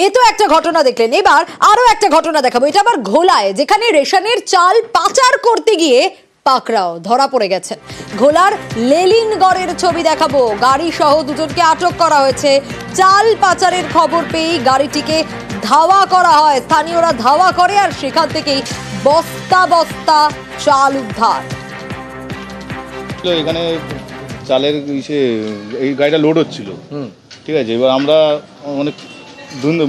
এ তো একটা ঘটনা দেখলেন, এবার আরো একটা ঘটনা দেখাবো। এটা আবার ঘোলায়, যেখানে রেশনের চাল পাচার করতে গিয়ে পাকড়াও ধরা পড়ে গেছে। ঘোলার লেলিনগড়ের ছবি দেখাবো। গাড়ি সহ দুজনকে আটক করা হয়েছে। চাল পাচারের খবর পেয়েই গাড়িটিকে ধাওয়া করা হয়, স্থানীয়রা ধাওয়া করে আর সেখান থেকেই বস্তা বস্তা চাল উদ্ধার। এখানে চালের এই গাড়িটা লোড হচ্ছিল, ঠিক আছে। এবার আমরা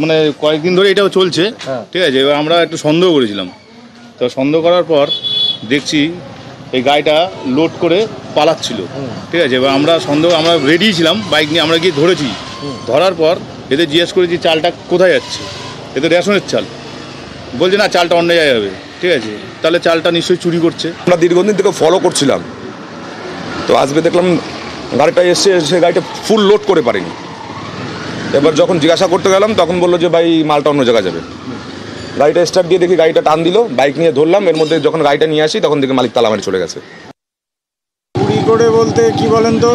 মানে কয়েকদিন ধরে এটাও চলছে, ঠিক আছে। এবার আমরা একটু সন্দেহ করেছিলাম, তো সন্দেহ করার পর দেখছি এই গাড়িটা লোড করে পালাচ্ছিল, ঠিক আছে। এবার আমরা রেডি ছিলাম, বাইক নিয়ে আমরা গিয়ে ধরেছি। ধরার পর এদের জিজ্ঞেস করেছি চালটা কোথায় যাচ্ছে, এদের রেশনের চাল। বলছে না, চালটা অন্য জায়গায় যাবে, ঠিক আছে। তাহলে চালটা নিশ্চয়ই চুরি করছে। আমরা দীর্ঘদিন থেকে ফলো করছিলাম, তো আজকে দেখলাম গাড়িটা এসে সে গাড়িটা ফুল লোড করে পারেনি। এবার যখন জিজ্ঞাসা করতে গেলাম তখন বললো যে ভাই মালটা অন্য জায়গায় যাবে। গাড়িটা স্টার্ট দিয়ে দেখি গাড়িটা টান দিল, বাইক নিয়ে ধরলাম। এর মধ্যে যখন গাড়িটা নিয়ে আসি তখন দেখি মালিক তালা মারি চলে গেছে। চুরি করে বলতে কি বলেন তো,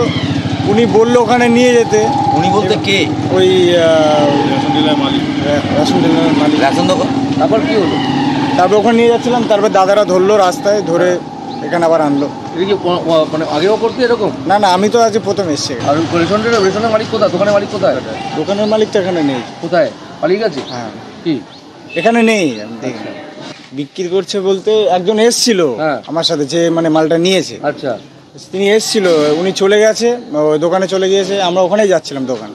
উনি বললো ওখানে নিয়ে যেতে। উনি বলতে কে? ওই রেশন ডিলার মালিক। রেশন ডিলারের মালিক। রেশন দোকান। তারপর কি হলো? তারপর ওখানে নিয়ে যাচ্ছিলাম, তারপর দাদারা ধরলো রাস্তায়, ধরে এখানে আবার আনলো। এটা কি মানে আগেও করতে এরকম? না না, আমি তো আজ প্রথম এসেছি। আর রেশনের মালিক কোথায়? দোকানের মালিক কোথায়? দোকানের মালিক তো এখানে নেই। কোথায় পালিয়ে গেছে? হ্যাঁ, কি এখানে নেই। আমি দেখি বিক্রি করছে বলতে একজন এসছিল আমার সাথে, যে মানে মালটা নিয়েছে। আচ্ছা, তিনি এসছিল, উনি চলে গেছে, দোকানে চলে গিয়েছে, আমরা ওখানেই যাচ্ছিলাম দোকান।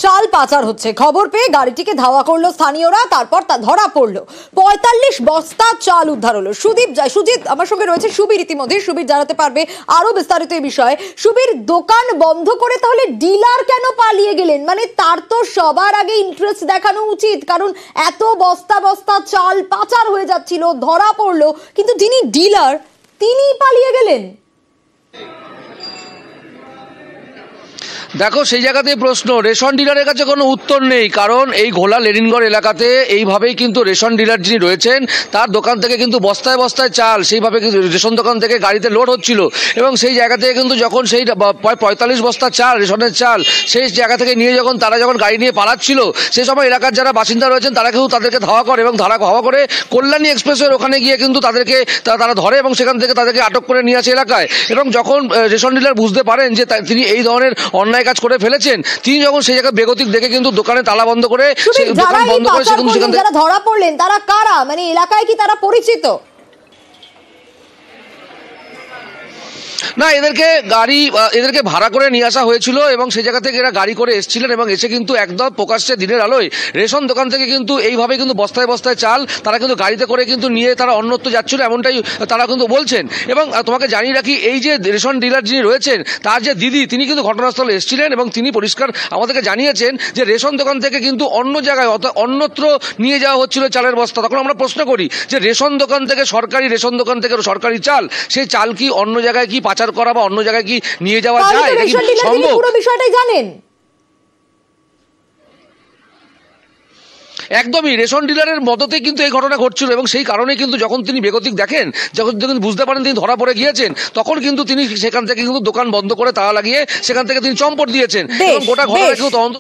চাল পাচার হচ্ছে খবর পেয়ে গাড়িটিকে ধাওয়া করলো স্থানীয়রা, তারপর তা ধরা পড়লো। 45 বস্তা চাল উদ্ধার হলো। সুজিত আমার সঙ্গে রয়েছে, সুবীর ইতিমধ্যে। সুবীর জানাতে পারবে আরো বিস্তারিত এই বিষয়ে। সুবীর, দোকান বন্ধ করে তাহলে ডিলার কেন পালিয়ে গেলেন? মানে তার তো সবার আগে ইন্টারেস্ট দেখানো উচিত, কারণ এত বস্তা বস্তা চাল পাচার হয়ে যাচ্ছিল, ধরা পড়লো, কিন্তু যিনি ডিলার তিনি পালিয়ে গেলেন। দেখো সেই জায়গাতেই প্রশ্ন, রেশন ডিলারের কাছে কোনো উত্তর নেই। কারণ এই ঘোলা লেনিনগড় এলাকাতে এইভাবেই কিন্তু রেশন ডিলার যিনি রয়েছেন তার দোকান থেকে কিন্তু বস্তায় বস্তায় চাল সেইভাবে কিন্তু রেশন দোকান থেকে গাড়িতে লোড হচ্ছিল। এবং সেই জায়গা থেকে কিন্তু যখন সেই 45 বস্তা চাল, রেশনের চাল, সেই জায়গা থেকে নিয়ে তারা যখন গাড়ি নিয়ে পালাচ্ছিল, সেই সময় এলাকার যারা বাসিন্দা রয়েছেন তারা কিন্তু তাদেরকে ধাওয়া করে, এবং ধাওয়া করে কল্যাণী এক্সপ্রেসের ওখানে গিয়ে কিন্তু তারা ধরে এবং সেখান থেকে তাদেরকে আটক করে নিয়ে আসে এলাকায়। এবং যখন রেশন ডিলার বুঝতে পারেন যে তিনি এই ধরনের অন্যায় কাজ করে ফেলেছেন, তিনি যখন সেই জায়গায় বেগতিক দেখে কিন্তু দোকানে তালা বন্ধ করে যারা ধরা পড়লেন তারা কারা? মানে এলাকায় কি তারা পরিচিত? না, এদেরকে ভাড়া করে নিয়ে আসা হয়েছিল এবং সেই জায়গা থেকে এরা গাড়ি করে এসেছিলেন এবং এসে কিন্তু একদম প্রকাশ্যে দিনের আলোয় রেশন দোকান থেকে কিন্তু এইভাবে কিন্তু বস্তায় বস্তায় চাল তারা কিন্তু গাড়িতে করে কিন্তু নিয়ে তারা অন্যত্র যাচ্ছিল, এমনটাই তারা কিন্তু বলছেন। এবং তোমাকে জানিয়ে রাখি, এই যে রেশন ডিলার যিনি রয়েছেন তার যে দিদি, তিনি কিন্তু ঘটনাস্থলে এসেছিলেন এবং তিনি পরিষ্কার আমাদেরকে জানিয়েছেন যে রেশন দোকান থেকে কিন্তু অন্য জায়গায় অন্যত্র নিয়ে যাওয়া হচ্ছিল চালের বস্তা। তখন আমরা প্রশ্ন করি যে রেশন দোকান থেকে সরকারি চাল, সেই চাল কি অন্য জায়গায় কি পাচার করা বা অন্য জায়গায় কি নিয়ে যাওয়া যায়? এটা কি সম্ভব? পুরো বিষয়টাই জানেন? একদমই রেশন ডিলারের মদতে কিন্তু এই ঘটনা ঘটছিল এবং সেই কারণে কিন্তু যখন তিনি বেগতিক দেখেন, যখন বুঝতে পারেন তিনি ধরা পড়ে গিয়েছেন, তখন কিন্তু তিনি সেখান থেকে কিন্তু দোকান বন্ধ করে তালা লাগিয়ে সেখান থেকে তিনি চম্পট দিয়েছেন এবং গোটা ঘটনা কিন্তু তদন্ত।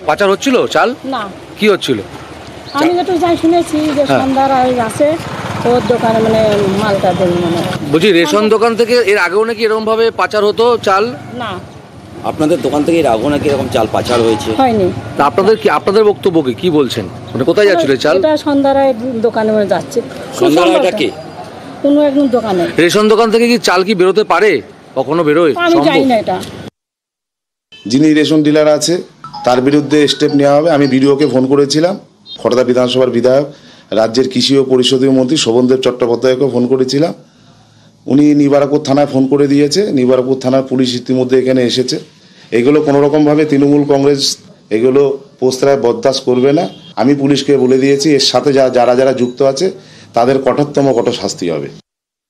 পাচার হচ্ছিল চাল? না, কি হচ্ছিল? আমি যেটা শুনেছি যে সন্ধ্যার আছে ওর দোকানে মানে মালটা মানে বলছি রেশন দোকান থেকে এর আগেও নাকি এরকম ভাবে পাচার হতো চাল? না, আপনাদের দোকান থেকে এর আগেও নাকি এরকম চাল পাচার হয়েছে? হয়নি। তা আপনাদের বক্তব্য কি বলছেন? মানে কোথায় যাচ্ছিল চাল? এটা সন্ধ্যার দোকানে যাচ্ছে। সন্ধ্যাটা কি কোনো একদম দোকানে? রেশন দোকান থেকে কি চাল কি বেরোতে পারে? কখনো বেরোয়? আমি জানি না এটা। যিনি রেশন ডিলার আছে তার বিরুদ্ধে স্টেপ নেওয়া হবে। আমি বিডিওকে ফোন করেছিলাম, খড়দা বিধানসভার বিধায়ক, রাজ্যের কৃষি ও পরিষদীয় মন্ত্রী শোভনদেব চট্টোপাধ্যায়কেও ফোন করেছিলাম। উনি নিবারকপুর থানায় ফোন করে দিয়েছে। নিবারকপুর থানার পুলিশ ইতিমধ্যে এখানে এসেছে। এগুলো কোনোরকমভাবে তৃণমূল কংগ্রেস এগুলো প্রশ্রয় বরদাস্ত করবে না। আমি পুলিশকে বলে দিয়েছি এর সাথে যারা যুক্ত আছে তাদের কঠোরতম শাস্তি হবে।